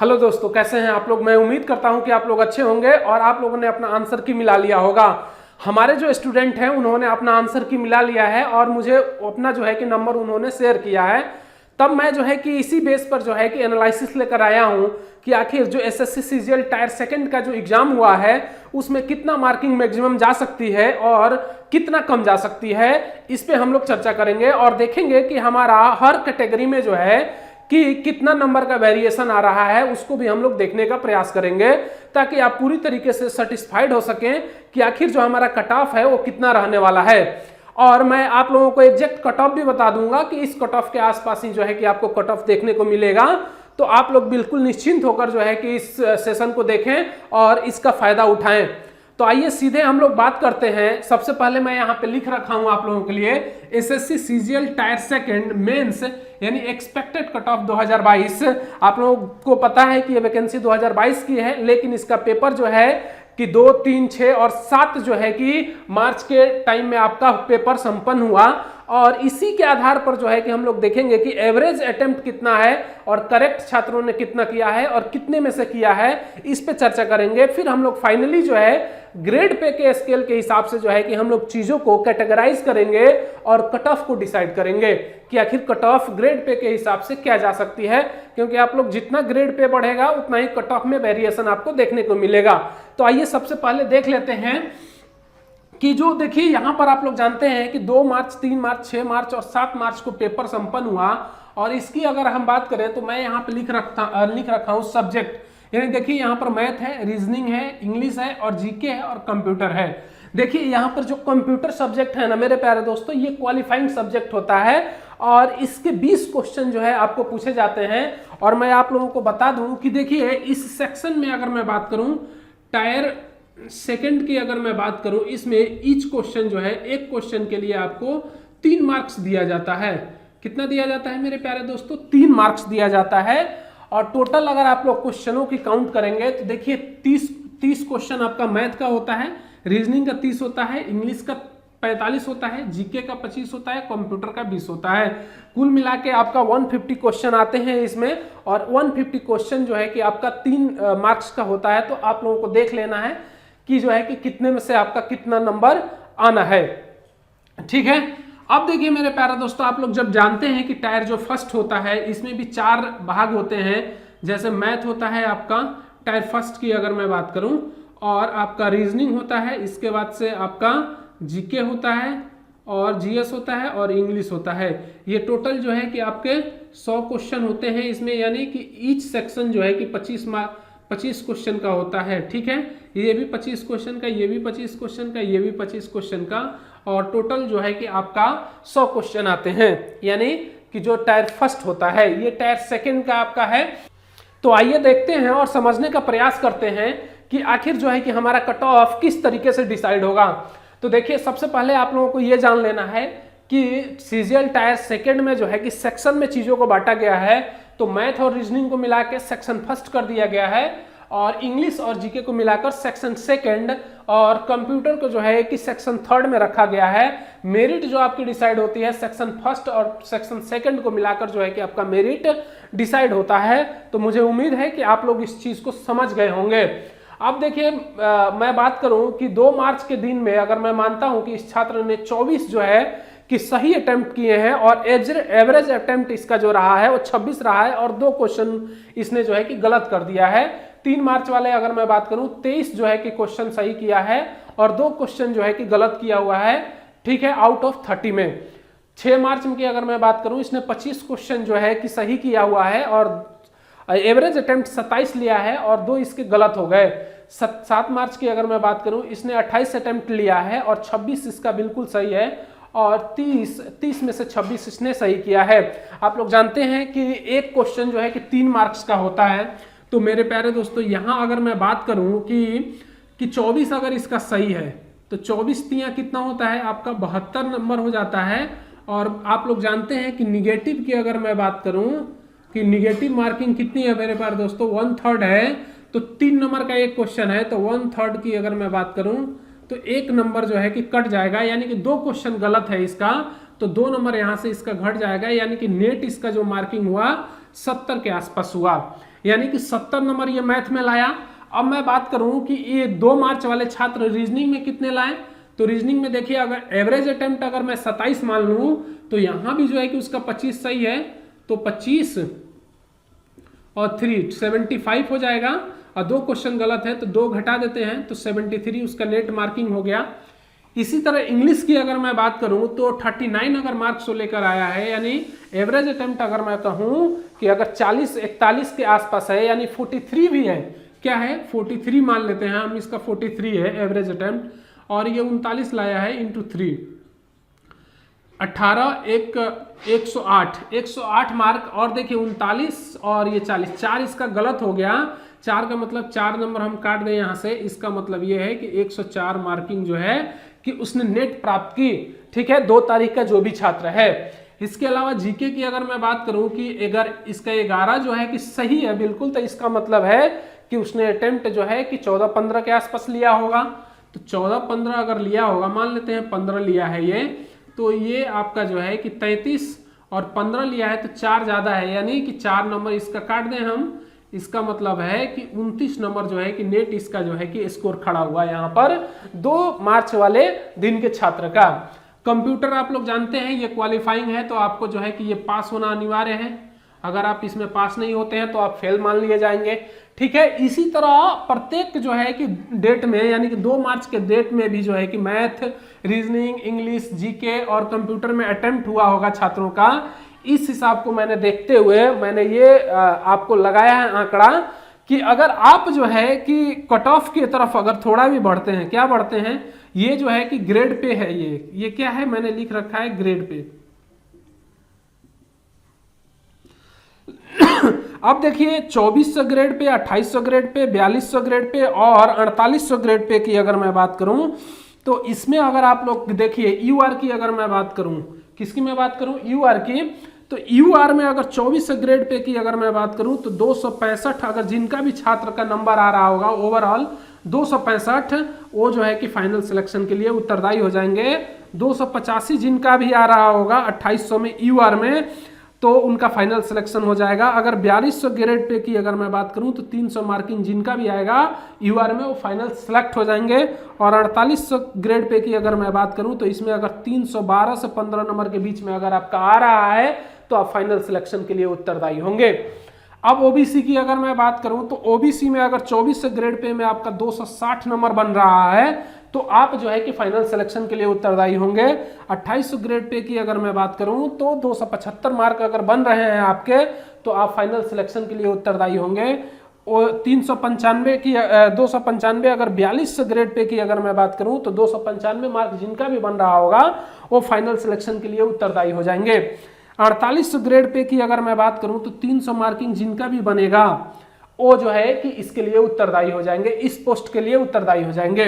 Hello दोस्तों, कैसे हैं आप लोग। मैं उम्मीद करता हूं कि आप लोग अच्छे होंगे और आप लोगों ने अपना आंसर की मिला लिया होगा। हमारे जो स्टूडेंट हैं उन्होंने अपना आंसर की मिला लिया है और मुझे अपना जो है कि नंबर उन्होंने शेयर किया है। तब मैं जो है कि इसी बेस पर जो है कि एनालिसिस लेकर आया हूं कि आखिर जो एसएससी सीजीएल टायर सेकंड का जो एग्जाम हुआ है उसमें कितना मार्किंग मैक्सिमम जा सकती है और कितना कम जा सकती है। इस पे हम लोग चर्चा करेंगे और देखेंगे कि हमारा हर कैटेगरी में जो है कि कितना नंबर का वेरिएशन आ रहा है उसको भी हम लोग देखने का प्रयास करेंगे, ताकि आप पूरी तरीके से सेटिस्फाइड हो सकें कि आखिर जो हमारा कट ऑफ है वो कितना रहने वाला है। और मैं आप लोगों को एग्जैक्ट कट ऑफ भी बता दूंगा कि इस कट ऑफ के आसपास ही जो है कि आपको कट ऑफ देखने को मिलेगा। तो आप लोग बिल्कुल निश्चिंत होकर जो है कि इस सेशन को देखें और इसका फायदा उठाएं। तो आइए सीधे हम लोग बात करते हैं। सबसे पहले मैं यहाँ पे लिख रखा हूँ आप लोगों के लिए SSC CGL tier second mains यानी एक्सपेक्टेड कट ऑफ 2022। आप लोगों को पता है कि ये वैकेंसी 2022 की है, लेकिन इसका पेपर जो है कि 2, 3, 6 और 7 जो है कि मार्च के टाइम में आपका पेपर संपन्न हुआ और इसी के आधार पर जो है कि हम लोग देखेंगे कि एवरेज अटेम्प्ट कितना है और करेक्ट छात्रों ने कितना किया है और कितने में से किया है, इस पे चर्चा करेंगे। फिर हम लोग फाइनली जो है ग्रेड पे के स्केल के हिसाब से जो है कि हम लोग चीजों को कैटेगराइज करेंगे और कट ऑफ को डिसाइड करेंगे कि आखिर कट ऑफ ग्रेड पे के हिसाब से क्या जा सकती है, क्योंकि आप लोग जितना ग्रेड पे बढ़ेगा उतना ही कट ऑफ में वेरिएशन आपको देखने को मिलेगा। तो आइए सबसे पहले देख लेते हैं कि जो देखिए यहाँ पर आप लोग जानते हैं कि 2 मार्च, 3 मार्च, 6 मार्च और 7 मार्च को पेपर संपन्न हुआ। और इसकी अगर हम बात करें तो मैं यहाँ पे लिख रखा हूँ सब्जेक्ट, यानी देखिए यहाँ पर मैथ है, रीजनिंग है, इंग्लिश है और जीके है और कंप्यूटर है। देखिए यहाँ पर जो कंप्यूटर सब्जेक्ट है ना मेरे प्यारे दोस्तों, ये क्वालिफाइंग सब्जेक्ट होता है और इसके 20 क्वेश्चन जो है आपको पूछे जाते हैं। और मैं आप लोगों को बता दूं कि देखिए इस सेक्शन में अगर मैं बात करूं टायर सेकंड की, अगर मैं बात करूं इसमें ईच क्वेश्चन जो है, एक क्वेश्चन के लिए आपको 3 मार्क्स दिया जाता है। कितना दिया जाता है मेरे प्यारे दोस्तों? 3 मार्क्स दिया जाता है। और टोटल अगर आप लोग क्वेश्चनों की काउंट करेंगे तो देखिए 30 क्वेश्चन आपका मैथ का होता है, रीजनिंग का 30 होता है, इंग्लिश का 45 होता है, जीके का 25 होता है, कंप्यूटर का 20 होता है। कुल मिला के आपका 150 क्वेश्चन आते हैं इसमें। और 150 क्वेश्चन जो है कि आपका 3 मार्क्स का होता है। तो आप लोगों को देख लेना है कि जो है कि कितने में से आपका कितना नंबर आना है। ठीक है, अब देखिए मेरे प्यारे दोस्तों, आप लोग जब जानते हैं कि टायर जो फर्स्ट होता है इसमें भी 4 भाग होते हैं। जैसे मैथ होता है आपका टायर फर्स्ट की अगर मैं बात करूं, और आपका रीजनिंग होता है, इसके बाद से आपका जीके होता है और जीएस होता है और इंग्लिश होता है। ये टोटल जो है कि आपके 100 क्वेश्चन होते हैं इसमें, यानी कि ईच सेक्शन जो है कि 25 क्वेश्चन का होता है। ठीक है, ये भी 25 क्वेश्चन का, ये भी 25 क्वेश्चन का, ये भी 25 क्वेश्चन का, और टोटल जो है कि आपका 100 क्वेश्चन आते हैं। यानी कि जो टायर फर्स्ट होता है ये टायर सेकंड का आपका है। तो आइए देखते हैं और समझने का प्रयास करते हैं कि आखिर जो है कि हमारा कट ऑफ किस तरीके से डिसाइड होगा। तो देखिए सबसे पहले आप लोगों को ये जान लेना है कि सीजीएल टायर सेकंड में जो है कि सेक्शन में चीजों को बांटा गया है। तो मैथ और रीजनिंग को मिला के सेक्शन फर्स्ट कर दिया गया है और इंग्लिश और जीके को मिलाकर सेक्शन सेकंड, और कंप्यूटर को जो है कि सेक्शन थर्ड में रखा गया है। मेरिट जो आपकी डिसाइड होती है सेक्शन फर्स्ट और सेक्शन सेकंड को मिलाकर जो है कि आपका मेरिट डिसाइड होता है। तो मुझे उम्मीद है कि आप लोग इस चीज को समझ गए होंगे। अब देखिए मैं बात करूं कि 2 मार्च के दिन में अगर मैं मानता हूं कि इस छात्र ने 24 जो है कि सही अटेम्प्ट किए हैं और एवरेज अटेम्प्ट इसका जो रहा है वो 26 रहा है और 2 क्वेश्चन इसने जो है कि गलत कर दिया है। 3 मार्च वाले अगर मैं बात करूं 23 जो है कि क्वेश्चन सही किया है और 2 क्वेश्चन जो है कि गलत किया हुआ है। ठीक है, आउट ऑफ 30 में। 6 मार्च की अगर मैं बात करूं इसने 25 क्वेश्चन जो है कि सही किया हुआ है और एवरेज अटेम्प्ट 27 लिया है और 2 इसके गलत हो गए। 7 मार्च की अगर मैं बात करूं इसने 28 अटेम्प्ट लिया है और 26 इसका बिल्कुल सही है और 30 में से 26 इसने सही किया है। आप लोग जानते हैं कि एक क्वेश्चन जो है कि 3 मार्क्स का होता है। तो मेरे प्यारे दोस्तों यहाँ अगर मैं बात करूं कि 24 अगर इसका सही है तो 24 तिया कितना होता है आपका 72 नंबर हो जाता है। और आप लोग जानते हैं कि निगेटिव की अगर मैं बात करूं कि निगेटिव मार्किंग कितनी है मेरे प्यारे दोस्तों 1/3 है। तो 3 नंबर का एक क्वेश्चन है तो 1/3 की अगर मैं बात करूं तो 1 नंबर जो है कि कट जाएगा, यानी कि 2 क्वेश्चन गलत है इसका तो 2 नंबर यहां से इसका घट जाएगा, यानी कि नेट इसका जो मार्किंग हुआ 70 के आसपास हुआ। यानी कि 70 नंबर ये मैथ में लाया। अब मैं बात करूं कि ये 2 मार्च वाले छात्र रीजनिंग में कितने लाए, तो रीजनिंग में देखिए अगर एवरेज अटेम्प्ट अगर मैं 27 मान लूं तो यहां भी जो है कि उसका 25 सही है, तो 25 और 3 75 हो जाएगा, और 2 क्वेश्चन गलत है तो 2 घटा देते हैं तो 73 उसका नेट मार्किंग हो गया। इसी तरह इंग्लिश की अगर मैं बात करूं तो 39 अगर मार्क्स को लेकर आया है, यानी एवरेज अटेम्प्ट अगर मैं कहूं कि अगर 40-41 के आसपास है, यानी 43 भी है, क्या है 43 मान लेते हैं हम, इसका 43 है एवरेज अटेम्प्ट, और ये 39 लाया है इंटू 3, 18 एक 108 मार्क, और देखिए 39 और ये 40, 4 इसका गलत हो गया, 4 का मतलब 4 नंबर हम काट दें यहाँ से, इसका मतलब ये है कि 104 मार्किंग जो है कि उसने नेट प्राप्त की। ठीक है, 2 तारीख का जो भी छात्र है। इसके अलावा जीके की अगर मैं बात करूं कि अगर इसका 11 जो है कि सही है बिल्कुल, तो इसका मतलब है कि उसने अटेम्प्ट जो है कि 14-15 के आसपास लिया होगा। तो 14-15 अगर लिया होगा, मान लेते हैं 15 लिया है ये, तो ये आपका जो है कि 33 और 15 लिया है तो 4 ज्यादा है, यानी कि 4 नंबर इसका काट दें हम, इसका मतलब है कि 29 नंबर जो है कि नेट इसका जो है कि स्कोर खड़ा हुआ यहाँ पर 2 मार्च वाले दिन के छात्र का। कंप्यूटर आप लोग जानते हैं ये क्वालिफाइंग है, तो आपको जो है कि ये पास होना अनिवार्य है, अगर आप इसमें पास नहीं होते हैं तो आप फेल मान लिए जाएंगे। ठीक है, इसी तरह प्रत्येक जो है कि डेट में, यानी कि 2 मार्च के डेट में भी जो है कि मैथ, रीजनिंग, इंग्लिश, जीके और कंप्यूटर में अटेम्प्ट हुआ होगा छात्रों का। इस हिसाब को मैंने देखते हुए मैंने ये आपको लगाया है आंकड़ा कि अगर आप जो है कि कट ऑफ की तरफ अगर थोड़ा भी बढ़ते हैं, क्या बढ़ते हैं, ये जो है कि ग्रेड पे है, ये क्या है, मैंने लिख रखा है ग्रेड पे। अब देखिए 2400 grade pay, 2800 grade pay, 4200 grade pay और 4800 ग्रेड पे की अगर मैं बात करूं तो इसमें अगर आप लोग देखिए यूआर की अगर मैं बात करूं, किसकी मैं बात करूं, यूआर की, तो यूआर में अगर 24 ग्रेड पे की अगर मैं बात करूं तो 265 अगर जिनका भी छात्र का नंबर आ रहा होगा ओवरऑल 265, वो जो है कि फाइनल सिलेक्शन के लिए उत्तरदायी हो जाएंगे। 285 जिनका भी आ रहा होगा 2800 में यूआर में, तो उनका फाइनल सिलेक्शन हो जाएगा। अगर 4200 ग्रेड पे की अगर मैं बात करूं तो 300 मार्किंग जिनका भी आएगा यूआर में वो फाइनल सिलेक्ट हो जाएंगे। और 4800 ग्रेड पे की अगर मैं बात करूं तो इसमें अगर 312 से 15 नंबर के बीच में अगर आपका आ रहा है तो आप फाइनल सिलेक्शन के लिए उत्तरदायी होंगे। अब ओबीसी की अगर मैं बात करूं तो ओबीसी में अगर 24 ग्रेड पे में आपका 260 नंबर बन रहा है तो आप जो है कि फाइनल सिलेक्शन के लिए उत्तरदायी होंगे। 2800 ग्रेड पे की अगर मैं बात करूं तो 275 मार्क अगर बन रहे हैं आपके तो आप फाइनल सिलेक्शन के लिए उत्तरदायी होंगे। और 395 की 295 अगर 4200 ग्रेड पे की अगर मैं बात करूं तो 295 मार्क जिनका भी बन रहा होगा वो फाइनल सिलेक्शन के लिए उत्तरदायी हो जाएंगे। 4800 ग्रेड पे की अगर मैं बात करूं तो 300 मार्किंग जिनका भी बनेगा वो जो है कि इसके लिए उत्तरदायी हो जाएंगे, इस पोस्ट के लिए उत्तरदायी हो जाएंगे।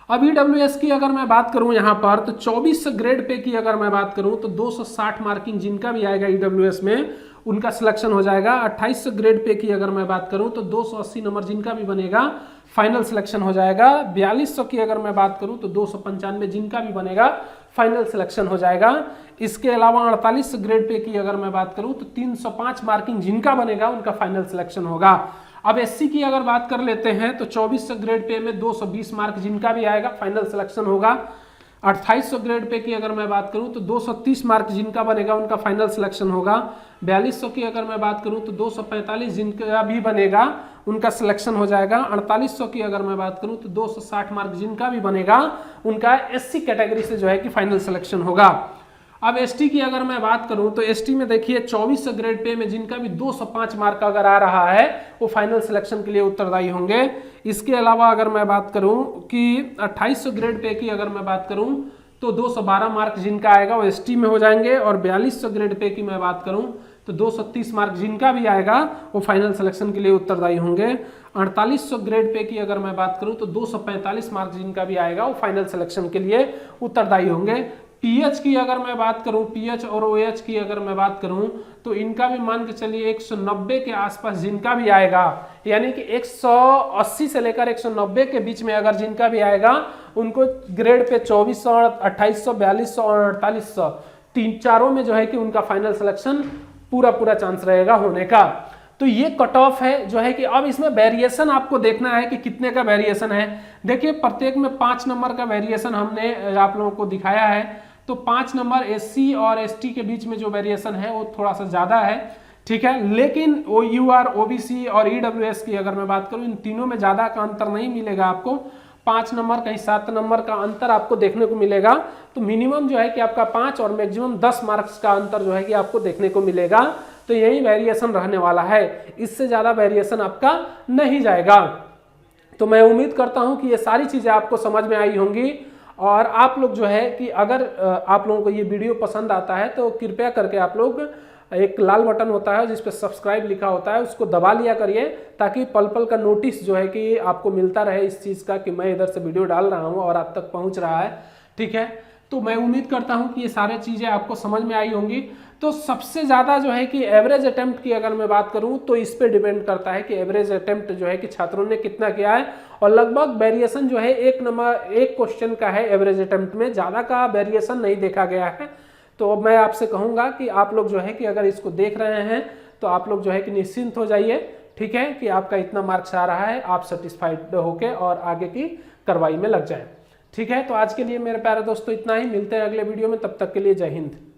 अब ईडब्ल्यूएस की अगर मैं बात करूं यहां पर तो 24 ग्रेड पे की अगर मैं बात करूं तो 260 मार्किंग जिनका भी आएगा ईडब्ल्यूएस में उनका सिलेक्शन हो जाएगा। 2800 ग्रेड पे की अगर मैं बात करूं तो 280 नंबर जिनका भी बनेगा फाइनल सिलेक्शन हो जाएगा। 4200 की अगर मैं बात करूं तो 295 जिनका भी बनेगा फाइनल सिलेक्शन हो जाएगा। इसके अलावा 48 ग्रेड पे की अगर मैं बात करूं तो 305 मार्किंग जिनका बनेगा उनका फाइनल सिलेक्शन होगा। अब एससी की अगर बात कर लेते हैं तो 2400 ग्रेड पे में 220 मार्क जिनका भी आएगा फाइनल सिलेक्शन होगा। 2800 ग्रेड पे की अगर मैं बात करूं तो 230 मार्क जिनका बनेगा उनका फाइनल सिलेक्शन होगा। 4200 की अगर मैं बात करूं तो 245 जिनका भी बनेगा उनका सिलेक्शन हो जाएगा। 4800 की अगर मैं बात करूं तो 260 मार्क जिनका भी बनेगा उनका एससी कैटेगरी से जो है कि फाइनल सिलेक्शन होगा। अब एसटी की अगर मैं बात करूं तो एसटी में देखिए 24 ग्रेड पे में जिनका भी 205 मार्क अगर आ रहा है वो फाइनल सिलेक्शन के लिए उत्तरदायी होंगे। इसके अलावा अगर मैं बात करूं कि 2800 ग्रेड पे की अगर मैं बात करूं तो 212 मार्क जिनका आएगा वो एसटी में हो जाएंगे। और 4200 ग्रेड पे की मैं बात करूं तो 230 मार्क जिनका भी आएगा वो फाइनल सिलेक्शन के लिए उत्तरदायी होंगे। 4800 ग्रेड पे की अगर मैं बात करूं तो 245 मार्क जिनका भी आएगा वो फाइनल सिलेक्शन के लिए उत्तरदायी होंगे। पीएच की अगर मैं बात करूं, पीएच और ओएच की अगर मैं बात करूं तो इनका भी मान के चलिए 190 के आसपास जिनका भी आएगा, यानी कि 180 से लेकर 190 के बीच में अगर जिनका भी आएगा उनको ग्रेड पे 2400, 2800, 4200 और 4800 तीन चारों में जो है कि उनका फाइनल सिलेक्शन पूरा चांस रहेगा होने का। तो ये कट ऑफ है जो है कि अब इसमें वेरिएशन आपको देखना है कि कितने का वेरिएशन है। देखिए प्रत्येक में 5 नंबर का वेरिएशन हमने आप लोगों को दिखाया है। तो 5 नंबर एससी और एसटी के बीच में जो वेरिएशन है वो थोड़ा सा ज़्यादा है, ठीक है। लेकिन OUR, OBC और EWS की अगर मैं बात करूँ, इन तीनों में ज़्यादा का अंतर नहीं मिलेगा आपको। 5 नंबर कहीं 7 नंबर का अंतर आपको देखने को मिलेगा। तो मिनिमम जो है कि आपका 5 और मैक्सिमम 10 मार्क्स का अंतर जो है कि आपको देखने को मिलेगा। तो यही वेरिएशन रहने वाला है, इससे ज़्यादा वेरिएशन आपका नहीं जाएगा। तो मैं उम्मीद करता हूं कि ये सारी चीज़ें आपको समझ में आई होंगी। और आप लोग जो है कि अगर आप लोगों को ये वीडियो पसंद आता है तो कृपया करके आप लोग, एक लाल बटन होता है जिस पे सब्सक्राइब लिखा होता है, उसको दबा लिया करिए, ताकि पल पल का नोटिस जो है कि आपको मिलता रहे इस चीज़ का कि मैं इधर से वीडियो डाल रहा हूँ और आप तक पहुँच रहा है, ठीक है। तो मैं उम्मीद करता हूँ कि ये सारी चीज़ें आपको समझ में आई होंगी। तो सबसे ज़्यादा जो है कि एवरेज अटेम्प्ट की अगर मैं बात करूँ तो इस पे डिपेंड करता है कि एवरेज अटेम्प्ट जो है कि छात्रों ने कितना किया है। और लगभग वेरिएशन जो है एक क्वेश्चन का है एवरेज अटेम्प्ट में, ज़्यादा का वेरिएशन नहीं देखा गया है। तो मैं आपसे कहूँगा कि आप लोग जो है कि अगर इसको देख रहे हैं तो आप लोग जो है कि निश्चिंत हो जाइए, ठीक है, कि आपका इतना मार्क्स आ रहा है, आप सेटिस्फाइड होके और आगे की कार्रवाई में लग जाएं, ठीक है। तो आज के लिए मेरे प्यारे दोस्तों इतना ही, मिलते हैं अगले वीडियो में, तब तक के लिए जय हिंद।